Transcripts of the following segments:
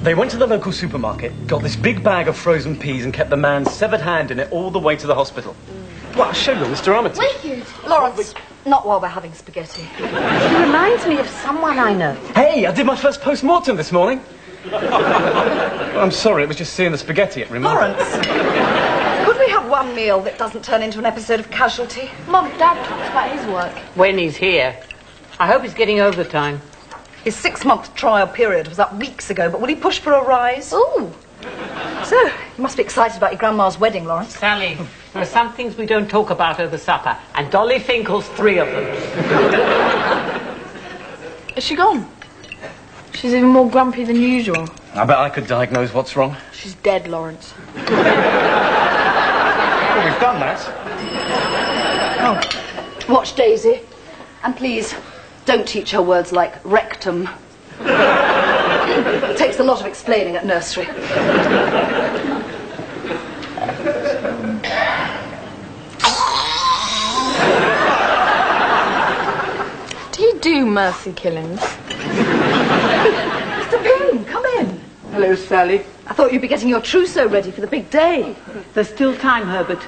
They went to the local supermarket, got this big bag of frozen peas and kept the man's severed hand in it all the way to the hospital. Well, I'll show you, Mr. Armitage. Wicked. Lawrence, not while we're having spaghetti. He reminds me of someone I know. Hey, I did my first post-mortem this morning. I'm sorry, it was just seeing the spaghetti. It reminded me. Lawrence, could we have one meal that doesn't turn into an episode of Casualty? Mum, Dad talks about his work. When he's here. I hope he's getting overtime. His 6-month trial period was up weeks ago, but will he push for a rise? Ooh. So, you must be excited about your grandma's wedding, Lawrence. Sally, there are some things we don't talk about over supper, and Dolly Finkel's 3 of them. Is she gone? She's even more grumpy than usual. I bet I could diagnose what's wrong. She's dead, Lawrence. Well, we've done that. Oh. Watch Daisy. And please, don't teach her words like rectum. It takes a lot of explaining at nursery. Do you do mercy killings? Mr. Bloom, come in. Hello, Sally. I thought you'd be getting your trousseau ready for the big day. There's still time, Herbert.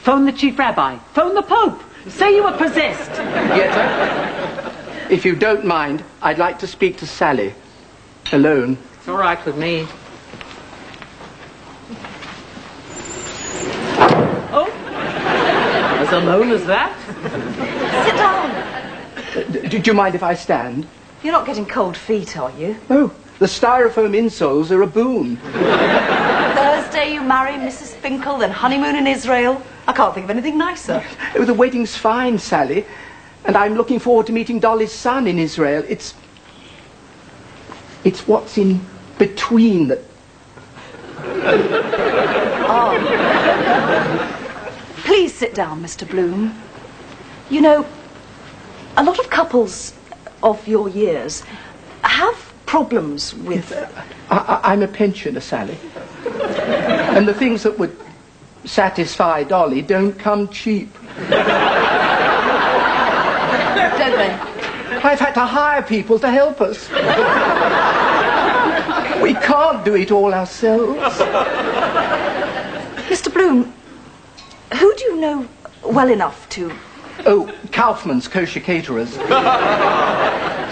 Phone the chief rabbi. Phone the Pope. Say you were possessed. Yetta, if you don't mind, I'd like to speak to Sally. Alone. It's all right with me. Oh? As alone as that? Sit down. Do you mind if I stand? You're not getting cold feet, are you? Oh, the styrofoam insoles are a boon. Thursday you marry Mrs. Finkel, then honeymoon in Israel. I can't think of anything nicer. Oh, the wedding's fine, Sally. And I'm looking forward to meeting Dolly's son in Israel. It's what's in between that... Oh. Please sit down, Mr. Bloom. You know, a lot of couples of your years have problems with... I'm a pensioner, Sally. And the things that would satisfy Dolly don't come cheap. Don't they? I've had to hire people to help us. We can't do it all ourselves. Mr. Bloom, who do you know well enough to... Oh, Kaufman's kosher caterers.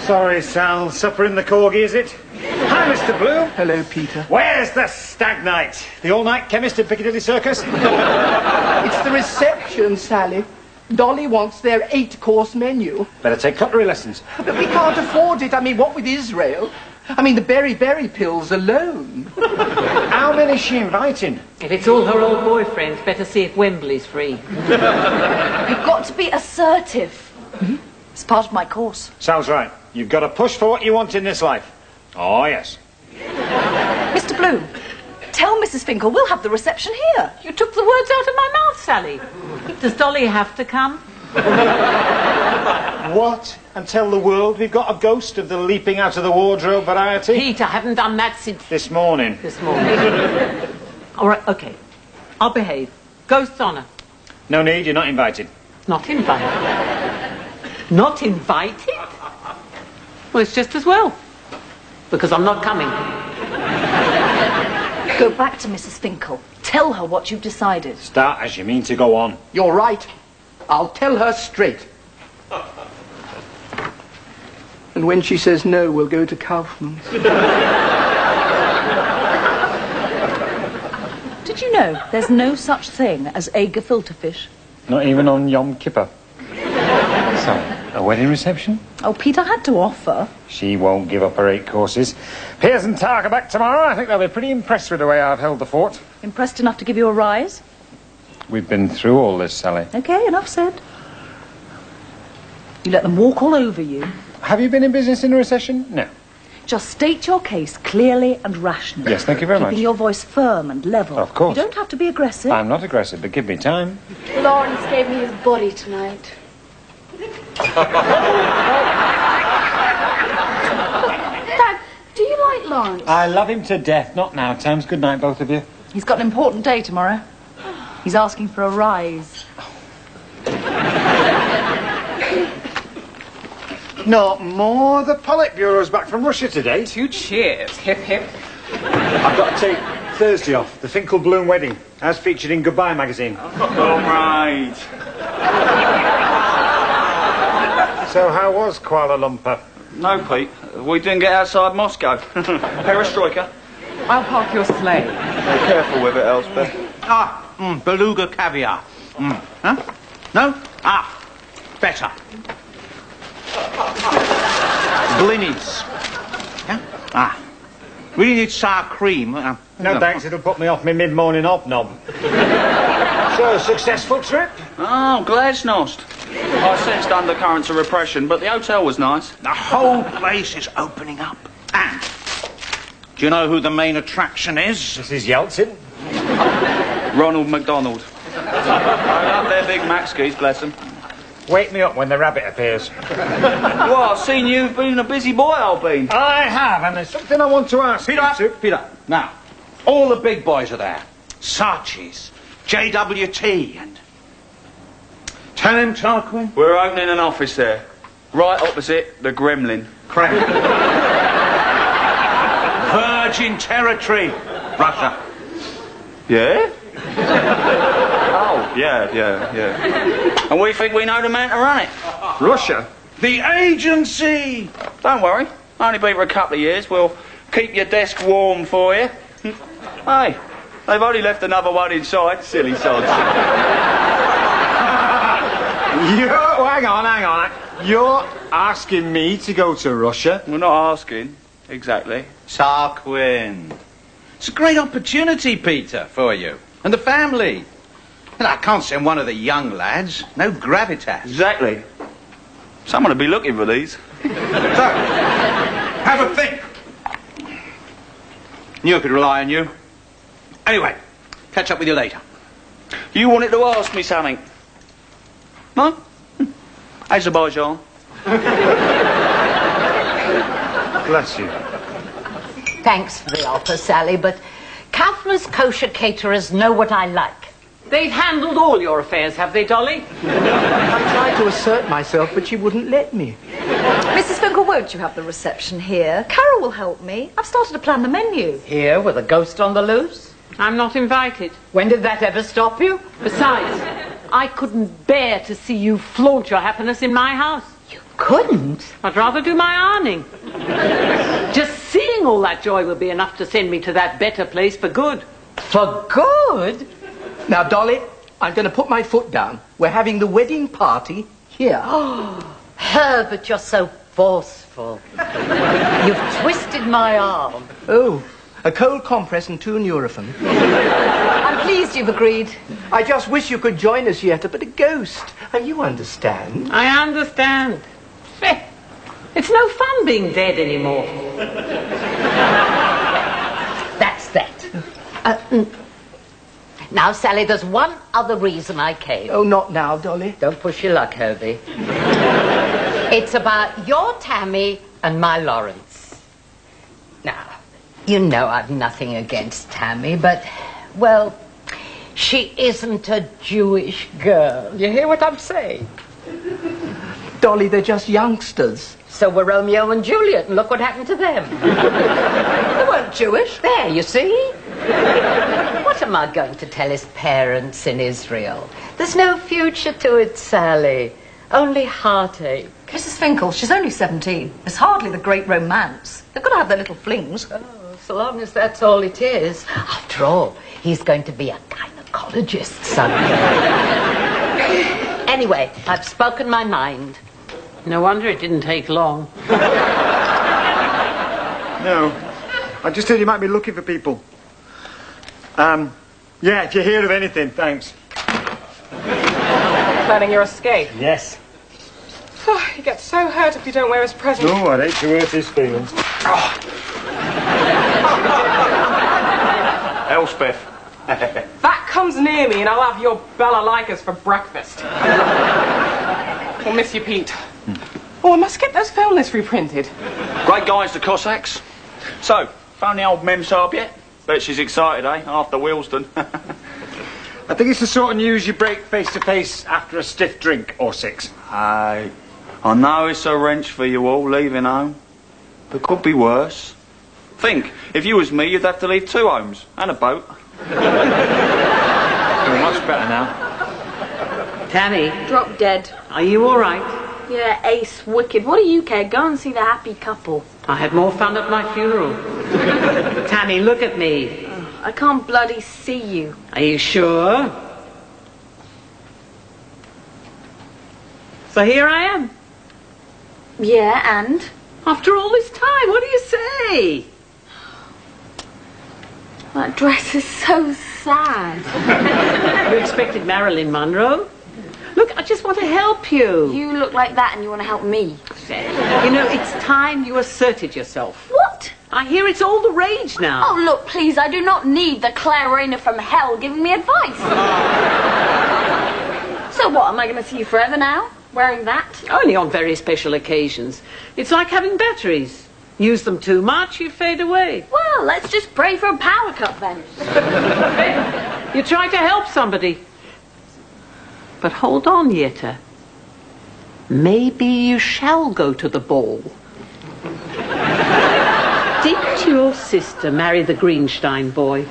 Sorry, Sal. Supper in the corgi, is it? Hi, Mr. Bloom. Hello, Peter. Where's the stag night? The all-night chemist in Piccadilly Circus? It's the reception, Sally. Dolly wants their 8-course menu. Better take cutlery lessons. But we can't afford it. I mean, what with Israel? I mean, the berry pills alone. How many is she inviting? If it's all her old boyfriends, better see if Wembley's free. You've got to be assertive. It's part of my course. Sal's right. You've got to push for what you want in this life. Oh, yes. Mr. Bloom, tell Mrs. Finkel we'll have the reception here. You took the words out of my mouth, Sally. Does Dolly have to come? What? And tell the world we've got a ghost of the leaping out of the wardrobe variety? Pete, I haven't done that since... This morning. This morning. All right, OK. I'll behave. Ghost's honour. No need, you're not invited. Not invited? Not invited? Well, it's just as well. Because I'm not coming. Go back to Mrs. Finkel. Tell her what you've decided. Start as you mean to go on. You're right. I'll tell her straight. And when she says no, we'll go to Kaufman's. Did you know there's no such thing as a gefilte fish? Not even on Yom Kippur. So, a wedding reception? Oh, Peter had to offer. She won't give up her 8 courses. Piers and Tark are back tomorrow. I think they'll be pretty impressed with the way I've held the fort. Impressed enough to give you a rise? We've been through all this, Sally. OK, enough said. You let them walk all over you. Have you been in business in a recession? No. Just state your case clearly and rationally. Yes, thank you very much. Keeping your voice firm and level. Of course. You don't have to be aggressive. I'm not aggressive, but give me time. Lawrence gave me his body tonight. Dad, do you like Lawrence? I love him to death. Not now, Tams. Good night, both of you. He's got an important day tomorrow. He's asking for a rise. Not more. The Politburo's back from Russia today. 2 cheers. Hip, hip. I've got to take Thursday off. The Finkel Bloom wedding, as featured in Goodbye magazine. All right. So how was Kuala Lumpur? No, Pete. We didn't get outside Moscow. Perestroika. I'll park your sleigh. Be careful with it, Elspeth. Beluga caviar. Huh? No? Better. Blinnies. Yeah? Really need sour cream. No, thanks, it'll put me off my mid-morning hobnob. So, successful trip? Oh, Glasnost. I sensed undercurrents of repression, but the hotel was nice. The whole place is opening up. And do you know who the main attraction is? Mrs. Yeltsin. Ronald McDonald. I love their Big Mac skis, bless them. Wake me up when the rabbit appears. Well, I've seen you've been a busy boy, Albine. I have, and there's something I want to ask Peter, now, all the big boys are there. Saatchi's, JWT, and Tam Tarquin. We're opening an office there, right opposite the Gremlin. Correct. Virgin territory, Russia. Yeah? Oh, yeah. And we think we know the man to run it. Russia? The agency! Don't worry, only be for a couple of years. We'll keep your desk warm for you. Hey, they've only left another one inside, silly sods. Hang on. You're asking me to go to Russia? We're not asking, exactly. Tarquin. It's a great opportunity, Peter, for you. And the family. And I can't send one of the young lads. No gravitas. Exactly. Someone will be looking for these. So, have a think. Knew I could rely on you. Anyway, catch up with you later. You wanted to ask me something? No? Azerbaijan. Bless you. Thanks for the offer, Sally, but Kaufman's kosher caterers know what I like. They've handled all your affairs, have they, Dolly? I tried to assert myself, but she wouldn't let me. Mrs. Finkel, won't you have the reception here? Carol will help me. I've started to plan the menu. Here, with a ghost on the loose? I'm not invited. When did that ever stop you? Besides, I couldn't bear to see you flaunt your happiness in my house. You couldn't? I'd rather do my ironing. Just seeing all that joy will be enough to send me to that better place for good. For good? Now, Dolly, I'm going to put my foot down. We're having the wedding party here. Oh, Herbert, you're so forceful. You've twisted my arm. Oh, a cold compress and 2 Nurofen. I'm pleased you've agreed. I just wish you could join us yet, but a ghost. And you understand. I understand. It's no fun being dead anymore. That's that. Now, Sally, there's one other reason I came. Oh, not now, Dolly. Don't push your luck, Herbie. It's about your Tammy and my Lawrence. Now, you know I've nothing against Tammy, but, well, she isn't a Jewish girl. You hear what I'm saying? Dolly, they're just youngsters. So were Romeo and Juliet, and look what happened to them. They weren't Jewish. There, you see? What am I going to tell his parents in Israel? There's no future to it, Sally. Only heartache. Mrs. Finkel, she's only 17. It's hardly the great romance. They've got to have their little flings. Oh, so long as that's all it is. After all, he's going to be a gynecologist someday. Anyway, I've spoken my mind. No wonder it didn't take long. No. I just heard you might be looking for people. Yeah, if you hear of anything, thanks. Planning your escape. Yes. Oh, he gets so hurt if you don't wear his present. No, I'd hate to hurt his feelings. Elspeth. That comes near me and I'll have your Bella Lycas for breakfast. We'll miss you, Pete. Oh, I must get those film lists reprinted. Great guys, the Cossacks. So, found the old Mem Saab yet? Bet she's excited, eh? After Wilston. I think it's the sort of news you break face to face after a stiff drink or 6. I know it's a wrench for you all leaving home, but could be worse. Think, if you was me, you'd have to leave 2 homes and a boat. Feeling much better now. Tammy, Drop dead. are you all right? Yeah, ace wicked. What do you care? Go and see the happy couple. I had more fun at my funeral. Tammy, look at me. I can't bloody see you. Are you sure? So here I am. Yeah, and? After all this time, what do you say? That dress is so sad. You expected Marilyn Monroe? Look, I just want to help you. You look like that and you want to help me. You know, it's time you asserted yourself. What? I hear it's all the rage now. Oh, look, please, I do not need the Claire Rayner from hell giving me advice. So what, am I going to see you forever now? Wearing that? Only on very special occasions. It's like having batteries. Use them too much, you fade away. Well, let's just pray for a power cut then. You try to help somebody. But hold on, Yetta. Maybe you shall go to the ball. Didn't your sister marry the Greenstein boy?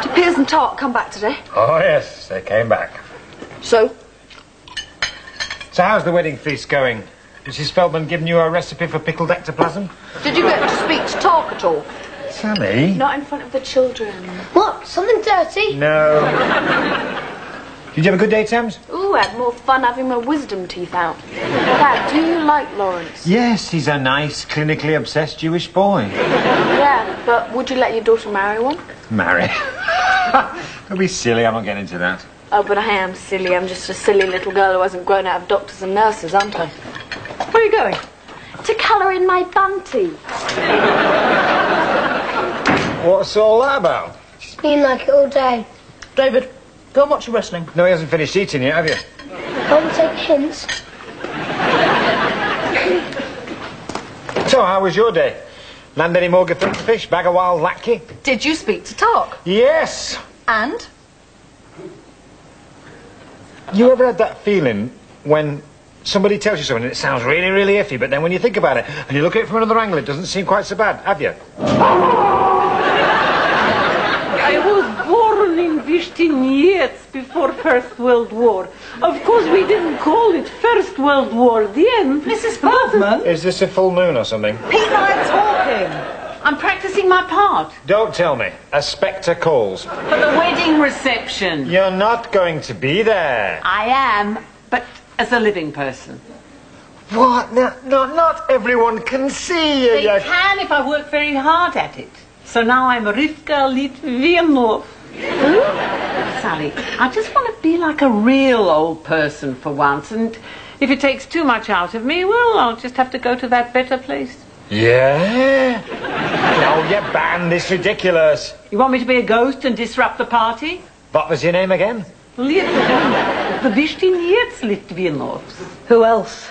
Did Piers and Tart come back today? Oh, yes, they came back. So? So how's the wedding feast going? Mrs. Feldman giving you a recipe for pickled ectoplasm? Did you get to speak to Talk at all? Sally? Not in front of the children. What? Something dirty? No. Did you have a good day, Thames? Ooh, I had more fun having my wisdom teeth out. Dad, do you like Lawrence? Yes, he's a nice, clinically obsessed Jewish boy. Yeah, but would you let your daughter marry one? Marry? Don't be silly, I'm not getting into that. Oh, but I am silly. I'm just a silly little girl who hasn't grown out of doctors and nurses, aren't I? Where are you going? To colour in my bunty. What's all that about? It's been like it all day. David, go and watch the wrestling. No, he hasn't finished eating yet, have you? Can't take hints. So, how was your day? Land any more gefilte fish? Bag of wild latke? Did you speak to Talk? Yes! And? You ever had that feeling when somebody tells you something and it sounds really, really iffy, but then when you think about it and you look at it from another angle, it doesn't seem quite so bad, have you? I was born in Vishtinets before First World War. Of course, we didn't call it First World War then. Mrs. Feldman? Is this a full moon or something? Pete and I are talking. I'm practicing my part. Don't tell me. A spectre calls. For the wedding reception. You're not going to be there. I am, but as a living person. What? No, not everyone can see you. They can if I work very hard at it. So now I'm Rivka Litvinov. Sally, I just want to be like a real old person for once, and if it takes too much out of me, well, I'll just have to go to that better place. Yeah? No, you're banned. It's ridiculous. You want me to be a ghost and disrupt the party? What was your name again? Litvinov. The Vishtinets Litvinovs. Who else?